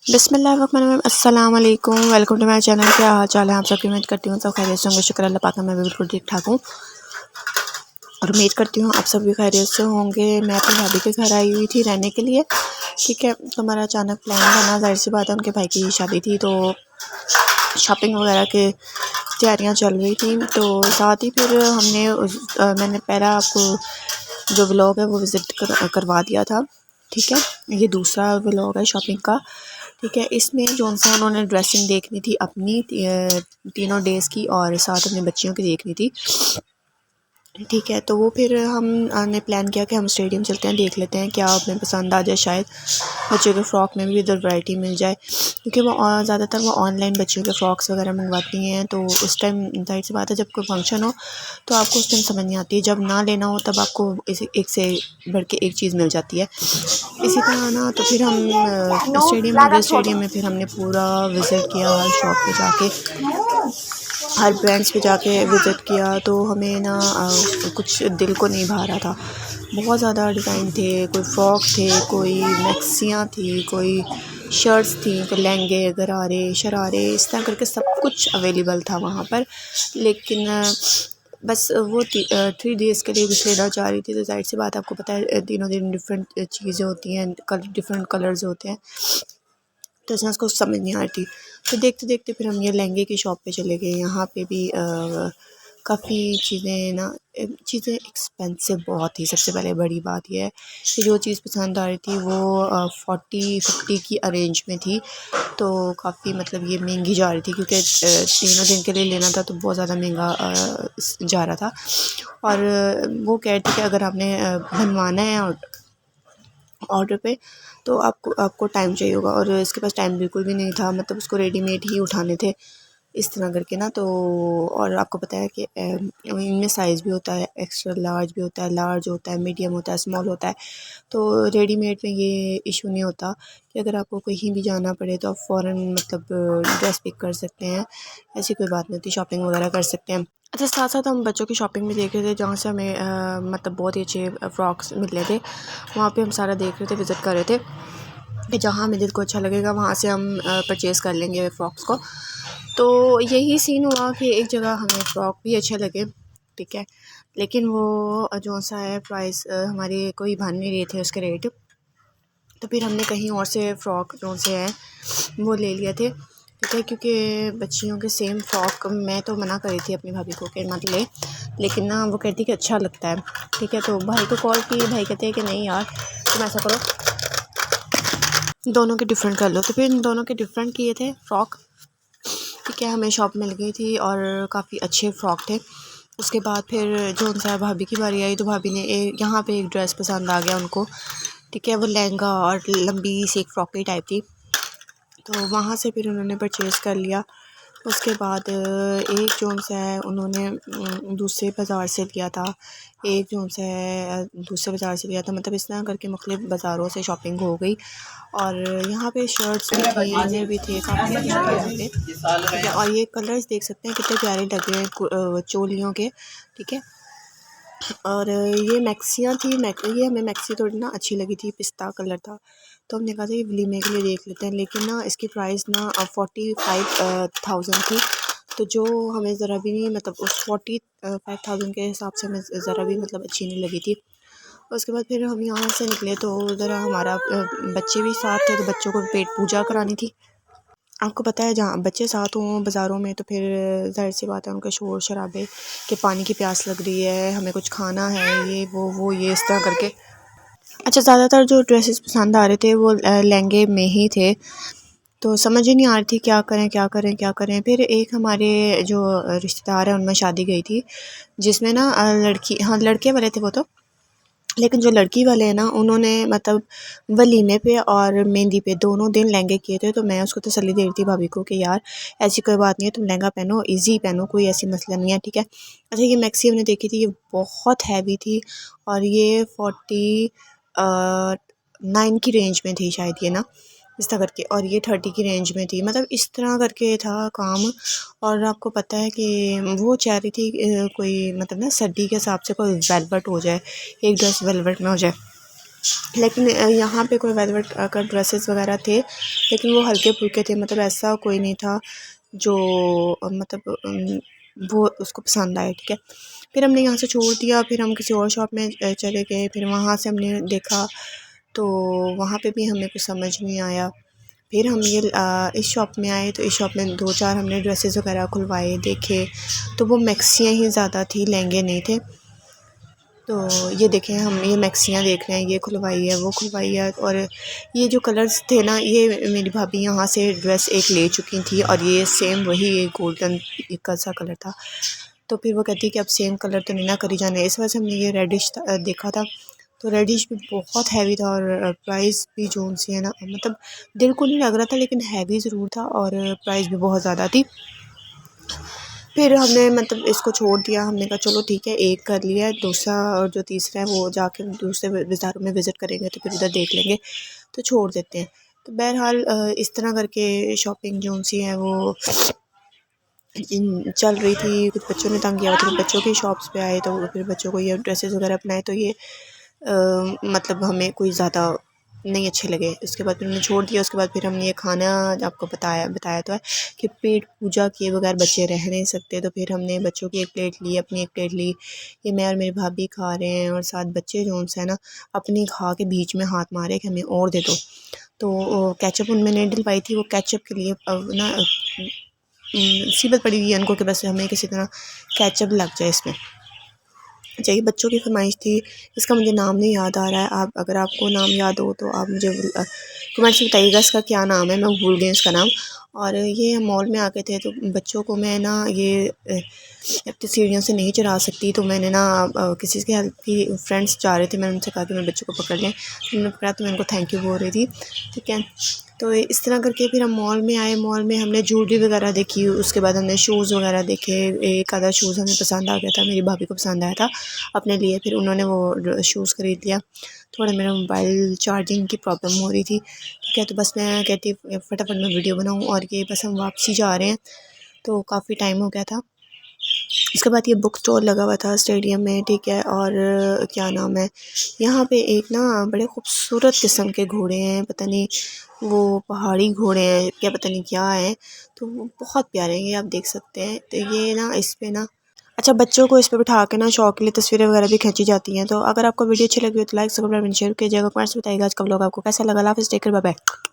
बिस्मिल्लाहिर्रहमानिर्रहीम, अस्सलाम वालेकुम, वेलकम टू माय चैनल। क्या हाल चाल है आप सबकी? उम्मीद करती हूँ सब खैरियत से होंगे। शुक्र अल्लाह पाक का, मैं भी बिल्कुल ठीक ठाक हूँ और उम्मीद करती हूँ आप सब भी खैरियत से होंगे। मैं अपनी भाभी के घर आई हुई थी रहने के लिए, ठीक है। तो हमारा अचानक प्लान बना, जाहिर सी बात है उनके भाई की शादी थी तो शॉपिंग वगैरह के तैयारियाँ चल रही थी। तो साथ ही फिर मैंने पहला आपको जो व्लॉग है वो विज़िट करवा दिया था, ठीक है। ये दूसरा व्लॉग है शॉपिंग का, ठीक है। इसमें जो सा उन्होंने ड्रेसिंग देखनी थी अपनी तीनों डेज़ की और साथ अपनी बच्चियों की देखनी थी, ठीक है। तो वो फिर हमने प्लान किया कि हम स्टेडियम चलते हैं, देख लेते हैं क्या हमें पसंद आ जाए। शायद बच्चों के फ़्रॉक में भी इधर वैरायटी मिल जाए, क्योंकि वो ज़्यादातर वो ऑनलाइन बच्चों के फ़्रॉक्स वगैरह मंगवाती हैं। तो उस टाइम जाहिर सी बात है जब कोई फंक्शन हो तो आपको उस टाइम समझ नहीं आती है, जब ना लेना हो तब आपको एक से बढ़ के एक चीज़ मिल जाती है। इसी तरह ना तो फिर हम स्टेडियम हो गए। स्टेडियम में फिर हमने पूरा विज़िट किया, हर शॉप पे जाके, हर ब्रांड्स पे जाके विज़िट किया। तो हमें ना कुछ दिल को नहीं भा रहा था। बहुत ज़्यादा डिज़ाइन थे, कोई फ़्रॉक थे, कोई मैक्सियाँ थी, कोई शर्ट्स थी, कोई लहंगे गरारे शरारे, इस तरह करके सब कुछ अवेलेबल था वहाँ पर। लेकिन बस वो 3 डेज़ के लिए कुछ लेना चाह रही थी। तो ज़ाहिर सी बात आपको पता है दिनों दिन डिफरेंट चीज़ें होती हैं, डिफरेंट कलर्स होते हैं, तो इसमें उसको समझ नहीं आ रही थी। तो देखते देखते फिर हम ये लहंगे की शॉप पे चले गए। यहाँ पे भी काफ़ी चीज़ें एक्सपेंसिव बहुत थी। सबसे पहले बड़ी बात यह है कि जो चीज़ पसंद आ रही थी वो 40-50 की अरेंज में थी। तो काफ़ी मतलब ये महंगी जा रही थी, क्योंकि तीनों दिन के लिए लेना था तो बहुत ज़्यादा महंगा जा रहा था। और वो कह रही थी कि अगर आपने बनवाना है ऑर्डर पे तो आपको टाइम चाहिए होगा, और इसके पास टाइम बिल्कुल भी नहीं था। मतलब उसको रेडीमेड ही उठाने थे इस तरह करके ना। तो और आपको पता है कि इनमें साइज़ भी होता है, एक्स्ट्रा लार्ज भी होता है, लार्ज होता है, मीडियम होता है, स्मॉल होता है। तो रेडीमेड में ये इशू नहीं होता कि अगर आपको कहीं भी जाना पड़े तो आप फ़ौरन मतलब ड्रेस पिक कर सकते हैं, ऐसी कोई बात नहीं होती, शॉपिंग वगैरह कर सकते हैं। अच्छा, साथ साथ हम बच्चों की शॉपिंग भी देख रहे थे, जहाँ से हमें मतलब बहुत ही अच्छे फ़्रॉक्स मिल रहे थे। वहाँ पे हम सारा देख रहे थे, विज़िट कर रहे थे कि जहाँ हमें दिल को अच्छा लगेगा वहाँ से हम परचेज़ कर लेंगे फ़्रॉक्स को। तो यही सीन हुआ कि एक जगह हमें फ़्रॉक भी अच्छे लगे, ठीक है, लेकिन वो जो सा है प्राइस हमारे कोई भान नहीं रहे थे उसके रेट। तो फिर हमने कहीं और से फ़्रॉक जो से हैं वो ले लिए थे, ठीक है। क्योंकि बच्चियों के सेम फ़्रॉक मैं तो मना करी थी अपनी भाभी को कि मत ले, लेकिन ना वो कहती कि अच्छा लगता है, ठीक है। तो भाई को कॉल की, भाई कहते हैं कि नहीं यार तुम ऐसा करो दोनों के डिफरेंट कर लो। तो फिर इन दोनों के डिफरेंट किए थे फ़्रॉक, ठीक है। हमें शॉप मिल गई थी और काफ़ी अच्छे फ़्रॉक थे। उसके बाद फिर जो उनसे भाभी की बारी आई तो भाभी ने यहाँ पे एक ड्रेस पसंद आ गया उनको, ठीक है। वो लहंगा और लंबी सी एक फ्रॉकी टाइप थी, तो वहाँ से फिर उन्होंने परचेज़ कर लिया। उसके बाद एक जोन सा है उन्होंने दूसरे बाज़ार से लिया था, एक जोन सा है दूसरे बाज़ार से लिया था। मतलब इस तरह करके मुख्तलिफ़ बाज़ारों से शॉपिंग हो गई। और यहाँ पे शर्ट्स भी थी, इनर भी थे, काफ़ी कुछ था यहाँ पे, ठीक है। और ये कलर्स देख सकते हैं कितने प्यारे लग रहे हैं चोलियों के, ठीक है। और ये मैक्सियाँ थी, ये हमें मैक्सी थोड़ी ना अच्छी लगी थी, पिस्ता कलर था। तो हमने कहा था ये वलीमे के लिए देख लेते हैं, लेकिन ना इसकी प्राइस ना 45,000 थी। तो जो हमें ज़रा भी नहीं, मतलब उस 45,000 के हिसाब से हमें ज़रा भी मतलब अच्छी नहीं लगी थी। उसके बाद फिर हम यहाँ से निकले तो ज़रा हमारा बच्चे भी साथ थे, तो बच्चों को पेट पूजा करानी थी। आपको पता है जहाँ बच्चे साथ हों बाज़ारों में तो फिर ज़ाहिर सी बात है उनके शोर शराबे कि पानी की प्यास लग रही है, हमें कुछ खाना है, ये वो ये इस तरह करके। अच्छा, ज़्यादातर जो ड्रेसेस पसंद आ रहे थे वो लहंगे में ही थे। तो समझ ही नहीं आ रही थी क्या करें क्या करें क्या करें। फिर एक हमारे जो रिश्तेदार हैं उनमें शादी गई थी, जिसमें ना लड़की, हाँ लड़के वाले थे वो तो, लेकिन जो लड़की वाले हैं ना उन्होंने मतलब वलीमे पे और मेहंदी पे दोनों दिन लहंगे किए थे। तो मैं उसको तसल्ली दे रही थी भाभी को कि यार ऐसी कोई बात नहीं है, तुम लहंगा पहनो, इजी पहनो, कोई ऐसी मसला नहीं है, ठीक है। अच्छा, ये मैक्सी हमने देखी थी, ये बहुत हैवी थी और ये 49 की रेंज में थी शायद, ये ना इस तरह करके, और ये 30 की रेंज में थी। मतलब इस तरह करके था काम। और आपको पता है कि वो चाह रही थी कोई मतलब ना सर्दी के हिसाब से कोई वेलवेट हो जाए, एक ड्रेस वेलवेट में हो जाए। लेकिन यहाँ पे कोई वेलवेट का ड्रेसेस वगैरह थे, लेकिन वो हल्के फुल्के थे, मतलब ऐसा कोई नहीं था जो मतलब वो उसको पसंद आए। ठीक है, फिर हमने यहाँ से छोड़ दिया, फिर हम किसी और शॉप में चले गए। फिर वहाँ से हमने देखा तो वहाँ पे भी हमें कुछ समझ नहीं आया। फिर हम ये इस शॉप में आए, तो इस शॉप में 2-4 हमने ड्रेसेस वगैरह खुलवाए, देखे तो वो मैक्सियाँ ही ज़्यादा थी, लहंगे नहीं थे। तो ये देखें, हम ये मैक्सियाँ देख रहे हैं, ये खुलवाई है, वो खुलवाई है। और ये जो कलर्स थे ना, ये मेरी भाभी यहाँ से ड्रेस एक ले चुकी थी, और ये सेम वही एक गोल्डन का सा कलर था। तो फिर वो कहती है कि अब सेम कलर तो नहीं ना करी जाने, इस वजह से हमने ये रेडिश देखा था। तो रेडिश भी बहुत हैवी था, और प्राइस भी जो सी है ना, मतलब दिल को नहीं लग रहा था, लेकिन हैवी ज़रूर था, और प्राइस भी बहुत ज़्यादा थी। फिर हमने मतलब इसको छोड़ दिया, हमने कहा चलो ठीक है, एक कर लिया है, दूसरा और जो तीसरा है वो जाके दूसरे बाज़ारों में विज़िट करेंगे तो फिर उधर देख लेंगे, तो छोड़ देते हैं। तो बहरहाल इस तरह करके शॉपिंग जो सी है वो चल रही थी। कुछ बच्चों ने तंग किया, तो बच्चों की शॉप्स पे आए, तो फिर बच्चों को ये ड्रेसेस वगैरह अपनाए, तो ये मतलब हमें कोई ज़्यादा नहीं अच्छे लगे। उसके बाद फिर हमने छोड़ दिया। उसके बाद फिर हमने ये खाना आपको बताया तो है कि पेट पूजा किए बगैर बच्चे रह नहीं सकते। तो फिर हमने बच्चों की एक प्लेट ली, अपनी एक प्लेट ली, ये मैं और मेरी भाभी खा रहे हैं, और साथ बच्चे जो उनसे है ना अपनी खा के बीच में हाथ मारे कि हमें और दे दो। तो केचप उनमें नहीं डलवाई थी, वो केचप के लिए ना मुसीबत पड़ी हुई है उनको कि बस हमें किसी तरह केचप लग जाए इसमें। अच्छा, ये बच्चों की फरमाइश थी, इसका मुझे नाम नहीं याद आ रहा है। आप अगर आपको नाम याद हो तो आप मुझे कमेंट्स में बताइएगा इसका क्या नाम है, मैं भूल गई इसका नाम। और ये हम मॉल में आ गए थे, तो बच्चों को मैं ना ये अपनी सीढ़ियों से नहीं चढ़ा सकती, तो मैंने ना किसी के हेल्प की, फ्रेंड्स जा रहे थे, मैंने उनसे कहा कि मैं बच्चों को पकड़ लें, तो उन्होंने पकड़ा, तो मैं उनको थैंक यू बोल रही थी। ठीक है, तो इस तरह करके फिर हम मॉल में आए। मॉल में हमने ज्वेलरी वगैरह देखी, उसके बाद हमने शूज़ वगैरह देखे। एक आधा शूज़ हमें पसंद आ गया था, मेरी भाभी को पसंद आया था अपने लिए, फिर उन्होंने वो शूज़ ख़रीद लिया। थोड़ा मेरा मोबाइल चार्जिंग की प्रॉब्लम हो रही थी। ठीक है, तो बस मैं कहती फटाफट मैं वीडियो बनाऊँ, और ये बस हम वापसी जा रहे हैं, तो काफ़ी टाइम हो गया था। इसके बाद ये बुक स्टोर लगा हुआ था स्टेडियम में। ठीक है, और क्या नाम है, यहाँ पे एक ना बड़े खूबसूरत किस्म के घोड़े हैं, पता नहीं वो पहाड़ी घोड़े हैं क्या, पता नहीं क्या है, तो वो बहुत प्यारे हैं, ये आप देख सकते हैं। तो ये ना इस पे ना अच्छा, बच्चों को इस पे बिठा के ना शौक के लिए तस्वीरें वगैरह भी खींची जाती हैं। तो अगर आपको वीडियो अच्छी लगी हो तो लाइक सब्सक्राइब शेयर कीजिएगा, कमेंट्स बताइएगा आज का व्लॉग आपको कैसा लगा। अल्लाह हाफ़िज़, टेक केयर, बाय बाय।